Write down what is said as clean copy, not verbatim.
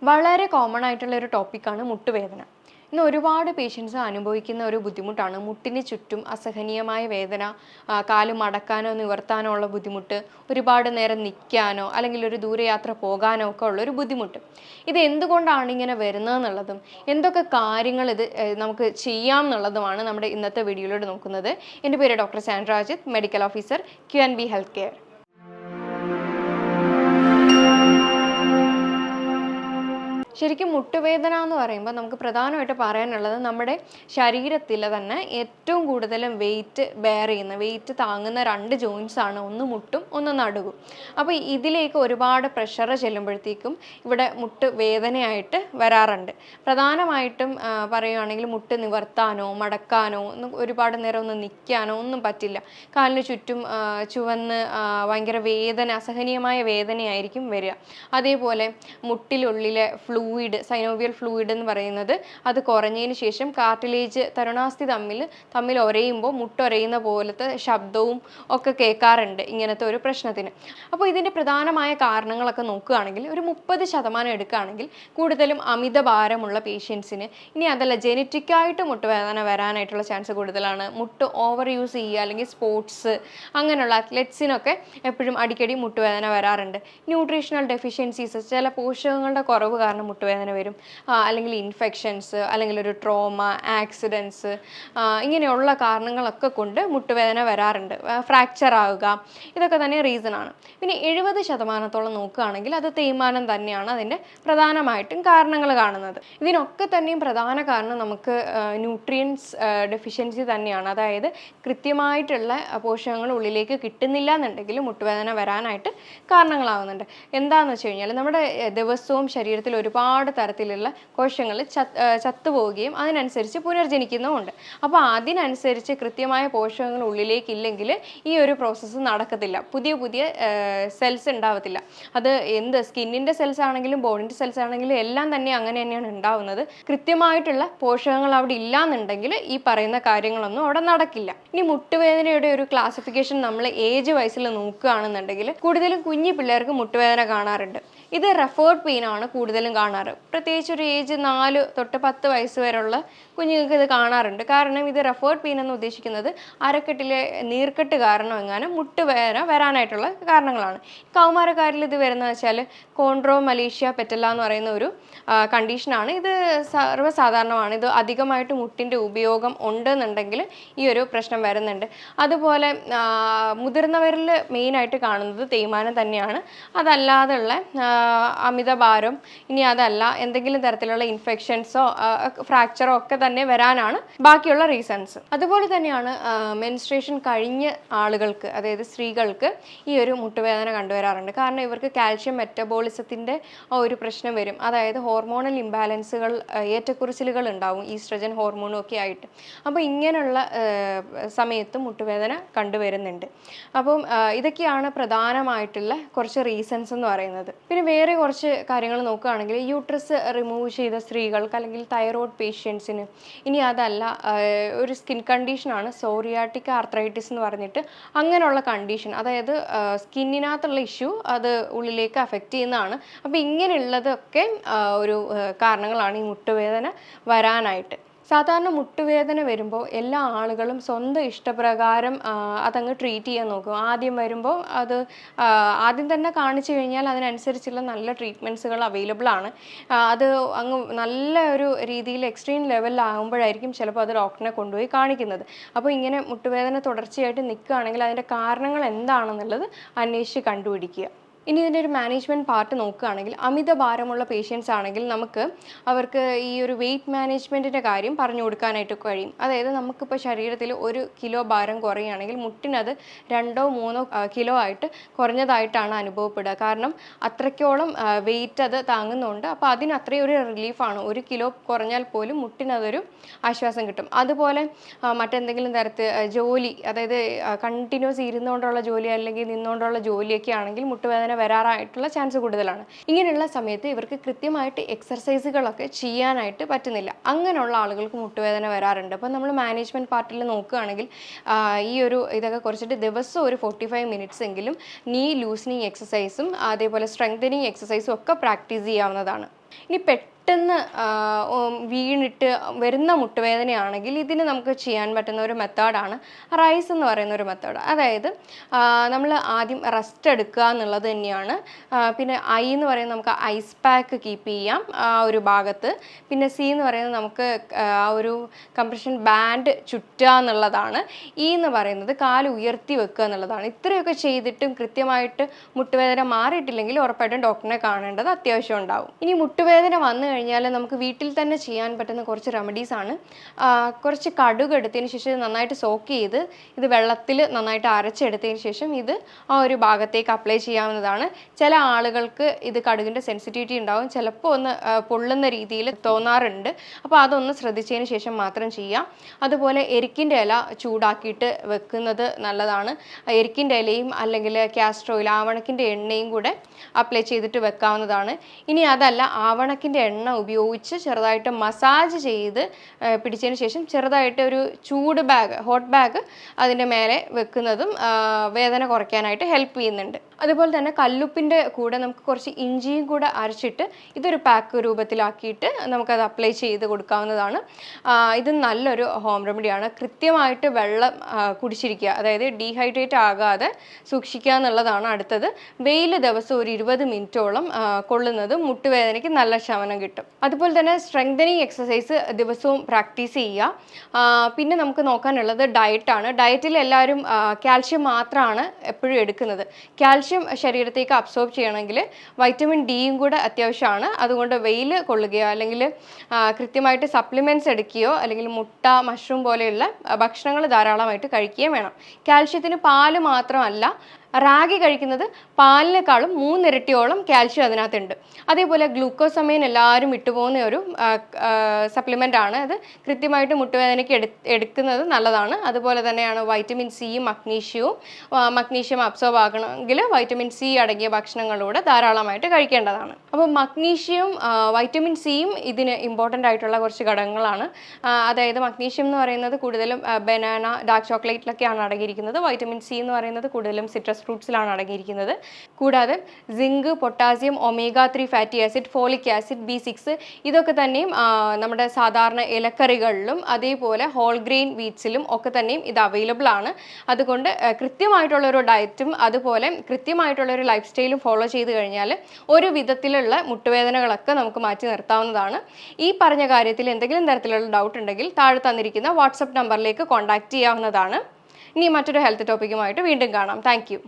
വളരെ കോമൺ ആയിട്ടുള്ള ഒരു ടോപ്പിക്കാണ് മുട്ടുവേദന. ഇന്ന് ഒരുപാട് പേഷ്യൻസ് അനുഭവിക്കുന്ന ഒരു ബുദ്ധിമുട്ടാണ് മുട്ടിന് ചുറ്റും അസഹനീയമായ വേദന, കാല് മടക്കാനോ നിവർത്താനോ ഉള്ള ബുദ്ധിമുട്ട്, ഒരുപാട് നേരം നിൽക്കാനോ അല്ലെങ്കിൽ ഒരു ദൂരയാത്ര പോകാനോ ഒക്കെ ഉള്ള ഒരു ബുദ്ധിമുട്ട്. ഇത് എന്തുകൊണ്ടാണ് ഇങ്ങനെ വരുന്നതെന്നുള്ളതും എന്തൊക്കെ കാര്യങ്ങൾ ഇത് നമുക്ക് ചെയ്യാം എന്നുള്ളതുമാണ് നമ്മുടെ ഇന്നത്തെ വീഡിയോയിലൂടെ നോക്കുന്നത്. എൻ്റെ പേര് doctor Sandra Ajith, medical officer QNB health care. ശരിക്കും മുട്ടുവേദന എന്ന് പറയുമ്പോൾ നമുക്ക് പ്രധാനമായിട്ട് പറയാനുള്ളത് നമ്മുടെ ശരീരത്തിൽ തന്നെ ഏറ്റവും കൂടുതലും വെയിറ്റ് താങ്ങുന്ന രണ്ട് ജോയിൻസ് ആണ്, ഒന്ന് മുട്ടും ഒന്ന് നടുവും. അപ്പോൾ ഇതിലേക്ക് ഒരുപാട് പ്രഷർ ചെല്ലുമ്പോഴത്തേക്കും ഇവിടെ മുട്ട് വേദനയായിട്ട് വരാറുണ്ട്. പ്രധാനമായിട്ടും പറയുകയാണെങ്കിൽ മുട്ട് നിവർത്താനോ മടക്കാനോ ഒരുപാട് നേരം ഒന്ന് നിൽക്കാനോ ഒന്നും പറ്റില്ല. കാലിന് ചുറ്റും ചുവന്ന് ഭയങ്കര വേദന, അസഹനീയമായ വേദനയായിരിക്കും വരിക. അതേപോലെ മുട്ടിലുള്ളിലെ സൈനോവിയൽ ഫ്ലൂയിഡ് എന്ന് പറയുന്നത് അത് കുറഞ്ഞതിന് ശേഷം കാർട്ടിലേജ് തരുണാസ്ഥി തമ്മിൽ ഒരയുമ്പോൾ മുട്ടൊരയുന്ന പോലത്തെ ശബ്ദവും ഒക്കെ കേൾക്കാറുണ്ട് ഇങ്ങനത്തെ ഒരു പ്രശ്നത്തിന്. അപ്പോൾ ഇതിൻ്റെ പ്രധാനമായ കാരണങ്ങളൊക്കെ നോക്കുകയാണെങ്കിൽ ഒരു 30% എടുക്കുകയാണെങ്കിൽ കൂടുതലും അമിതഭാരമുള്ള പേഷ്യൻസിന്, ഇനി അതല്ല ജെനറ്റിക്കായിട്ട് മുട്ടുവേദന വരാനായിട്ടുള്ള ചാൻസ് കൂടുതലാണ്. മുട്ട് ഓവർ യൂസ് ചെയ്യുക അല്ലെങ്കിൽ സ്പോർട്സ് അങ്ങനെയുള്ള അത്ലറ്റ്സിനൊക്കെ എപ്പോഴും അടിക്കടി മുട്ടുവേദന വരാറുണ്ട്. ന്യൂട്രീഷണൽ ഡെഫിഷ്യൻസീസ്, ചില പോഷകങ്ങളുടെ കുറവ് കാരണം മുട്ടുവേദന വരും, അല്ലെങ്കിൽ ഇൻഫെക്ഷൻസ്, അല്ലെങ്കിൽ ഒരു ട്രോമ, ആക്സിഡൻസ്, ഇങ്ങനെയുള്ള കാരണങ്ങളൊക്കെ കൊണ്ട് മുട്ടുവേദന വരാറുണ്ട്. ഫ്രാക്ചർ ആവുക, ഇതൊക്കെ തന്നെ റീസൺ ആണ്. പിന്നെ 70% നോക്കുകയാണെങ്കിൽ അത് തേയ്മാനം തന്നെയാണ് അതിൻ്റെ പ്രധാനമായിട്ടും കാരണങ്ങൾ കാണുന്നത്. ഇതിനൊക്കെ തന്നെയും പ്രധാന കാരണം നമുക്ക് ന്യൂട്രിയൻസ് ഡെഫിഷ്യൻസി തന്നെയാണ്. അതായത് കൃത്യമായിട്ടുള്ള പോഷകങ്ങൾ ഉള്ളിലേക്ക് കിട്ടുന്നില്ല എന്നുണ്ടെങ്കിൽ മുട്ടുവേദന വരാനായിട്ട് കാരണങ്ങളാവുന്നുണ്ട്. എന്താണെന്ന് വെച്ച് കഴിഞ്ഞാൽ നമ്മുടെ ദിവസവും ശരീരത്തിൽ ഒരുപാട് തരത്തിലുള്ള കോശങ്ങൾ ചത്തുപോവുകയും അതിനനുസരിച്ച് പുനർജനിക്കുന്നുമുണ്ട്. അപ്പോൾ അതിനനുസരിച്ച് കൃത്യമായ പോഷകങ്ങൾ ഉള്ളിലേക്കില്ലെങ്കിൽ ഈ ഒരു പ്രോസസ്സ് നടക്കത്തില്ല. പുതിയ സെൽസ് ഉണ്ടാവത്തില്ല. അത് സ്കിന്നിൻ്റെ സെൽസ് ആണെങ്കിലും ബോഡിൻ്റെ സെൽസ് ആണെങ്കിലും എല്ലാം തന്നെ അങ്ങനെ തന്നെയാണ് ഉണ്ടാവുന്നത്. കൃത്യമായിട്ടുള്ള പോഷകങ്ങൾ അവിടെ ഇല്ലാന്നുണ്ടെങ്കിൽ ഈ പറയുന്ന കാര്യങ്ങളൊന്നും അവിടെ നടക്കില്ല. ഇനി മുട്ടുവേദനയുടെ ഒരു ക്ലാസിഫിക്കേഷൻ നമ്മൾ ഏജ് വയസ്സിൽ നോക്കുകയാണെന്നുണ്ടെങ്കിൽ കൂടുതലും കുഞ്ഞു പിള്ളേർക്ക് മുട്ടുവേദന കാണാറുണ്ട്. ഇത് റെഫേർഡ് പെയിൻ ആണ് കൂടുതലും കാണാറ്. പ്രത്യേകിച്ച് ഒരു ഏജ് 4 തൊട്ട് 10 വയസ്സ് വരെയുള്ള കുഞ്ഞുങ്ങൾക്ക് ഇത് കാണാറുണ്ട്. കാരണം ഇത് റെഫേർഡ് പെയിൻ എന്ന് ഉദ്ദേശിക്കുന്നത് അരക്കെട്ടിലെ നീർക്കെട്ട് കാരണം എങ്ങാനും മുട്ടുവേദന വരാനായിട്ടുള്ള കാരണങ്ങളാണ്. കൗമാരക്കാരിൽ ഇത് വരുന്നത് വെച്ചാൽ കോൺഡ്രോമലേഷ്യ പെറ്റല്ല എന്ന് പറയുന്ന ഒരു കണ്ടീഷനാണ്. ഇത് സർവ്വസാധാരണമാണ്. ഇത് അധികമായിട്ട് മുട്ടിൻ്റെ ഉപയോഗം ഉണ്ടെന്നുണ്ടെങ്കിൽ ഈ ഒരു പ്രശ്നം വരുന്നുണ്ട്. അതുപോലെ മുതിർന്നവരിൽ മെയിനായിട്ട് കാണുന്നത് തേയ്മാനം തന്നെയാണ്. അതല്ലാതുള്ള അമിതഭാരം, ഇനി അതല്ല എന്തെങ്കിലും തരത്തിലുള്ള ഇൻഫെക്ഷൻസോ ഫ്രാക്ചറോ ഒക്കെ തന്നെ വരാനാണ് ബാക്കിയുള്ള റീസൺസ്. അതുപോലെ തന്നെയാണ് മെൻസ്ട്രേഷൻ കഴിഞ്ഞ ആളുകൾക്ക്, അതായത് സ്ത്രീകൾക്ക് ഈ ഒരു മുട്ടുവേദന കണ്ടുവരാറുണ്ട്. കാരണം ഇവർക്ക് കാൽഷ്യം മെറ്റബോളിസത്തിൻ്റെ ഒരു പ്രശ്നം വരും. അതായത് ഹോർമോണൽ ഇംബാലൻസുകൾ, ഏറ്റക്കുറിച്ചിലുകൾ ഉണ്ടാവും ഈസ്ട്രജൻ ഹോർമോണും ഒക്കെ ആയിട്ട്. അപ്പോൾ ഇങ്ങനെയുള്ള സമയത്ത് മുട്ടുവേദന കണ്ടുവരുന്നുണ്ട്. അപ്പം ഇതൊക്കെയാണ് പ്രധാനമായിട്ടുള്ള കുറച്ച് റീസൺസ് എന്ന് പറയുന്നത്. പിന്നെ വേറെ കുറച്ച് കാര്യങ്ങൾ നോക്കുകയാണെങ്കിൽ യൂട്രസ് റിമൂവ് ചെയ്ത സ്ത്രീകൾക്ക് അല്ലെങ്കിൽ തൈറോയ്ഡ് പേഷ്യൻസിന്, ഇനി അതല്ല ഒരു സ്കിൻ കണ്ടീഷനാണ് സോറിയാറ്റിക് ആർത്രൈറ്റിസ് എന്ന് പറഞ്ഞിട്ട് അങ്ങനെയുള്ള കണ്ടീഷൻ, അതായത് സ്കിന്നിനകത്തുള്ള ഇഷ്യൂ അത് ഉള്ളിലേക്ക് അഫക്റ്റ് ചെയ്യുന്നതാണ്. അപ്പോൾ ഇങ്ങനെയുള്ളതൊക്കെ ഒരു കാരണങ്ങളാണ് ഈ മുട്ടുവേദന വരാനായിട്ട്. സാധാരണ മുട്ടുവേദന വരുമ്പോൾ എല്ലാ ആളുകളും സ്വന്തം ഇഷ്ടപ്രകാരം അതങ്ങ് ട്രീറ്റ് ചെയ്യാൻ നോക്കും. ആദ്യം വരുമ്പോൾ അത് ആദ്യം തന്നെ കാണിച്ചു കഴിഞ്ഞാൽ അതിനനുസരിച്ചുള്ള നല്ല ട്രീറ്റ്മെൻറ്റ്സുകൾ അവൈലബിൾ ആണ്. അത് അങ്ങ് നല്ല ഒരു രീതിയിൽ എക്സ്ട്രീം ലെവലിലാകുമ്പോഴായിരിക്കും ചിലപ്പോൾ അത് ഡോക്ടറിനെ കൊണ്ടുപോയി കാണിക്കുന്നത്. അപ്പോൾ ഇങ്ങനെ മുട്ടുവേദന തുടർച്ചയായിട്ട് നിൽക്കുകയാണെങ്കിൽ അതിൻ്റെ കാരണങ്ങൾ എന്താണെന്നുള്ളത് അന്വേഷിച്ച് കണ്ടുപിടിക്കുക. ഇനി ഇതിൻ്റെ ഒരു മാനേജ്മെൻറ്റ് പാർട്ട് നോക്കുകയാണെങ്കിൽ അമിതഭാരമുള്ള പേഷ്യൻസ് ആണെങ്കിൽ അവർക്ക് ഈ ഒരു വെയിറ്റ് മാനേജ്മെൻറ്റിൻ്റെ കാര്യം പറഞ്ഞു കൊടുക്കാനായിട്ട് കഴിയും. അതായത് നമുക്കിപ്പോൾ ശരീരത്തിൽ 1 കിലോ ഭാരം കുറയുകയാണെങ്കിൽ മുട്ടിനത് 2-3 കിലോ ആയിട്ട് കുറഞ്ഞതായിട്ടാണ് അനുഭവപ്പെടുക. കാരണം അത്രയ്ക്കോളം വെയിറ്റ് അത് താങ്ങുന്നുണ്ട്. അപ്പോൾ അതിന് അത്രയും ഒരു റിലീഫാണ്. 1 കിലോ കുറഞ്ഞാൽ പോലും മുട്ടിനതൊരു ആശ്വാസം കിട്ടും. അതുപോലെ മറ്റെന്തെങ്കിലും തരത്തിൽ ജോലി, അതായത് കണ്ടിന്യൂസ് ഇരുന്നുകൊണ്ടുള്ള ജോലി അല്ലെങ്കിൽ നിന്നുകൊണ്ടുള്ള ജോലിയൊക്കെ ആണെങ്കിൽ മുട്ടുവേദന വരാറായിട്ടുള്ള ചാൻസ് കൂടുതലാണ്. ഇങ്ങനെയുള്ള സമയത്ത് ഇവർക്ക് കൃത്യമായിട്ട് എക്സർസൈസുകളൊക്കെ ചെയ്യാനായിട്ട് പറ്റുന്നില്ല. അങ്ങനെയുള്ള ആളുകൾക്ക് മുട്ടുവേദന വരാറുണ്ട്. അപ്പോൾ നമ്മൾ മാനേജ്മെൻറ്റ് പാർട്ടിൽ നോക്കുകയാണെങ്കിൽ ഈ ഇതൊക്കെ കുറച്ചിട്ട് ദിവസം ഒരു 45 മിനിറ്റ്സ് എങ്കിലും നീ ലൂസനിങ് എക്സസൈസും അതേപോലെ സ്ട്രെങ്തനിങ് എക്സസൈസും ഒക്കെ പ്രാക്ടീസ് ചെയ്യാവുന്നതാണ്. ഇനി പെട്ടെന്ന് വീണിട്ട് വരുന്ന മുട്ടുവേദനയാണെങ്കിൽ ഇതിന് നമുക്ക് ചെയ്യാൻ പറ്റുന്ന ഒരു മെത്തേഡാണ് റൈസ് എന്ന് പറയുന്ന ഒരു മെത്തേഡ്. അതായത് നമ്മൾ ആദ്യം റെസ്റ്റ് എടുക്കുക എന്നുള്ളത് തന്നെയാണ്. പിന്നെ ഐ എന്ന് പറയുന്നത് നമുക്ക് ഐസ് പാക്ക് കീപ്പ് ചെയ്യാം ആ ഒരു ഭാഗത്ത്. പിന്നെ സി എന്ന് പറയുന്നത് നമുക്ക് ആ ഒരു കംപ്രഷൻ ബാൻഡ് ചുറ്റുക എന്നുള്ളതാണ്. ഇ എന്ന് പറയുന്നത് കാല് ഉയർത്തി വെക്കുക എന്നുള്ളതാണ്. ഇത്രയൊക്കെ ചെയ്തിട്ടും കൃത്യമായിട്ട് മുട്ടുവേദന മാറിയിട്ടില്ലെങ്കിൽ ഉറപ്പായിട്ടും ഡോക്ടറിനെ കാണേണ്ടത് അത്യാവശ്യം ഉണ്ടാവും. ഇനി മുട്ടുവേദന വന്നു കഴിഞ്ഞാൽ നമുക്ക് വീട്ടിൽ തന്നെ ചെയ്യാൻ പറ്റുന്ന കുറച്ച് റെമഡീസാണ്. കുറച്ച് കടുക് എടുത്തതിന് ശേഷം നന്നായിട്ട് സോക്ക് ചെയ്ത് ഇത് വെള്ളത്തിൽ നന്നായിട്ട് അരച്ചെടുത്തതിന് ശേഷം ഇത് ആ ഒരു ഭാഗത്തേക്ക് അപ്ലൈ ചെയ്യാവുന്നതാണ്. ചില ആളുകൾക്ക് ഇത് കടുകിൻ്റെ സെൻസിറ്റിവിറ്റി ഉണ്ടാവും, ചിലപ്പോൾ ഒന്ന് പൊള്ളുന്ന രീതിയിൽ തോന്നാറുണ്ട്. അപ്പോൾ അതൊന്ന് ശ്രദ്ധിച്ചതിന് ശേഷം മാത്രം ചെയ്യാം. അതുപോലെ എരിക്കിൻ്റെ ഇല ചൂടാക്കിയിട്ട് വെക്കുന്നത് നല്ലതാണ്. എരിക്കിൻ്റെ ഇലയും അല്ലെങ്കിൽ കാസ്റ്റർ ഓയിൽ, ആവണക്കിൻ്റെ എണ്ണയും കൂടെ അപ്ലൈ ചെയ്തിട്ട് വെക്കാവുന്നതാണ്. ഇനി അതല്ല, ആവണക്കിൻ്റെ എണ്ണ ഉപയോഗിച്ച് ചെറുതായിട്ട് മസാജ് ചെയ്ത് പിടിച്ചതിന് ശേഷം ചെറുതായിട്ട് ഒരു ചൂട് ബാഗ്, ഹോട്ട് ബാഗ് അതിൻ്റെ മേലെ വെക്കുന്നതും വേദന കുറയ്ക്കാനായിട്ട് ഹെൽപ്പ് ചെയ്യുന്നുണ്ട്. അതുപോലെ തന്നെ കല്ലുപ്പിൻ്റെ കൂടെ നമുക്ക് കുറച്ച് ഇഞ്ചിയും കൂടെ അരച്ചിട്ട് ഇതൊരു പാക്ക് രൂപത്തിലാക്കിയിട്ട് നമുക്കത് അപ്ലൈ ചെയ്ത് കൊടുക്കാവുന്നതാണ്. ഇത് നല്ലൊരു ഹോം റെമഡിയാണ്. കൃത്യമായിട്ട് വെള്ളം കുടിച്ചിരിക്കുക, അതായത് ഡീഹൈഡ്രേറ്റ് ആകാതെ സൂക്ഷിക്കുക എന്നുള്ളതാണ് അടുത്തത്. വെയിൽ ദിവസം ഒരു 20 മിനിറ്റോളം കൊള്ളുന്നത് മുട്ടുവേദനയ്ക്ക് നല്ല ശമനം കിട്ടും. അതുപോലെ തന്നെ സ്ട്രെങ്തനിങ് എക്സസൈസ് ദിവസവും പ്രാക്ടീസ് ചെയ്യുക. പിന്നെ നമുക്ക് നോക്കാനുള്ളത് ഡയറ്റാണ്. ഡയറ്റിൽ എല്ലാവരും കാൽഷ്യം മാത്രമാണ് എപ്പോഴും എടുക്കുന്നത്. കാൽഷ്യം ശരീരത്തേക്ക് അബ്സോർബ് ചെയ്യണമെങ്കിൽ വൈറ്റമിൻ ഡിയും കൂടെ അത്യാവശ്യമാണ്. അതുകൊണ്ട് വെയിൽ കൊള്ളുകയോ അല്ലെങ്കിൽ കൃത്യമായിട്ട് സപ്ലിമെൻറ്റ്സ് എടുക്കുകയോ അല്ലെങ്കിൽ മുട്ട, മഷ്റൂം പോലെയുള്ള ഭക്ഷണങ്ങൾ ധാരാളമായിട്ട് കഴിക്കുകയും വേണം. കാൽഷ്യത്തിന് പാല് മാത്രമല്ല, റാഗി കഴിക്കുന്നത് പാലിനേക്കാളും 3 ഇരട്ടിയോളം കാൽഷ്യം അതിനകത്തുണ്ട്. അതേപോലെ ഗ്ലൂക്കോസമൈൻ എല്ലാവരും വിട്ടുപോകുന്ന ഒരു സപ്ലിമെൻ്റ് ആണ്. അത് കൃത്യമായിട്ട് മുട്ടുവേദനയ്ക്ക് എടുക്കുന്നത് നല്ലതാണ്. അതുപോലെ തന്നെയാണ് വൈറ്റമിൻ സിയും മഗ്നീഷ്യവും. മഗ്നീഷ്യം അബ്സോർബ് ആകണമെങ്കിൽ വൈറ്റമിൻ സി അടങ്ങിയ ഭക്ഷണങ്ങളിലൂടെ ധാരാളമായിട്ട് കഴിക്കേണ്ടതാണ്. അപ്പോൾ മഗ്നീഷ്യവും വൈറ്റമിൻ സിയും ഇതിന് ഇമ്പോർട്ടൻ്റ് ആയിട്ടുള്ള കുറച്ച് ഘടകങ്ങളാണ്. അതായത് മഗ്നീഷ്യം എന്ന് പറയുന്നത് കൂടുതലും ബനാന, ഡാർക്ക് ചോക്ലേറ്റിലൊക്കെയാണ് അടങ്ങിയിരിക്കുന്നത്. വൈറ്റമിൻ സി എന്ന് പറയുന്നത് കൂടുതലും സിട്രസ് ഫ്രൂട്ട്സിലാണ് അടങ്ങിയിരിക്കുന്നത്. കൂടാതെ zinc, potassium, omega 3 fatty acid, folic acid, B6 ഇതൊക്കെ തന്നെയും നമ്മുടെ സാധാരണ ഇലക്കറികളിലും അതേപോലെ ഹോൾ ഗ്രെയിൻ വീറ്റ്സിലും ഒക്കെ തന്നെയും ഇത് അവൈലബിൾ ആണ്. അതുകൊണ്ട് കൃത്യമായിട്ടുള്ളൊരു ഡയറ്റും അതുപോലെ കൃത്യമായിട്ടുള്ളൊരു ലൈഫ് സ്റ്റൈലും ഫോളോ ചെയ്ത് കഴിഞ്ഞാൽ ഒരു വിധത്തിലുള്ള മുട്ടുവേദനകളൊക്കെ നമുക്ക് മാറ്റി നിർത്താവുന്നതാണ്. ഈ പറഞ്ഞ കാര്യത്തിൽ എന്തെങ്കിലും തരത്തിലുള്ള ഡൗട്ട് ഉണ്ടെങ്കിൽ താഴെ തന്നിരിക്കുന്ന വാട്സപ്പ് നമ്പറിലേക്ക് കോൺടാക്റ്റ് ചെയ്യാവുന്നതാണ്. ഇനി മറ്റൊരു ഹെൽത്ത് ടോപ്പിക്കുമായിട്ട് വീണ്ടും കാണാം. താങ്ക്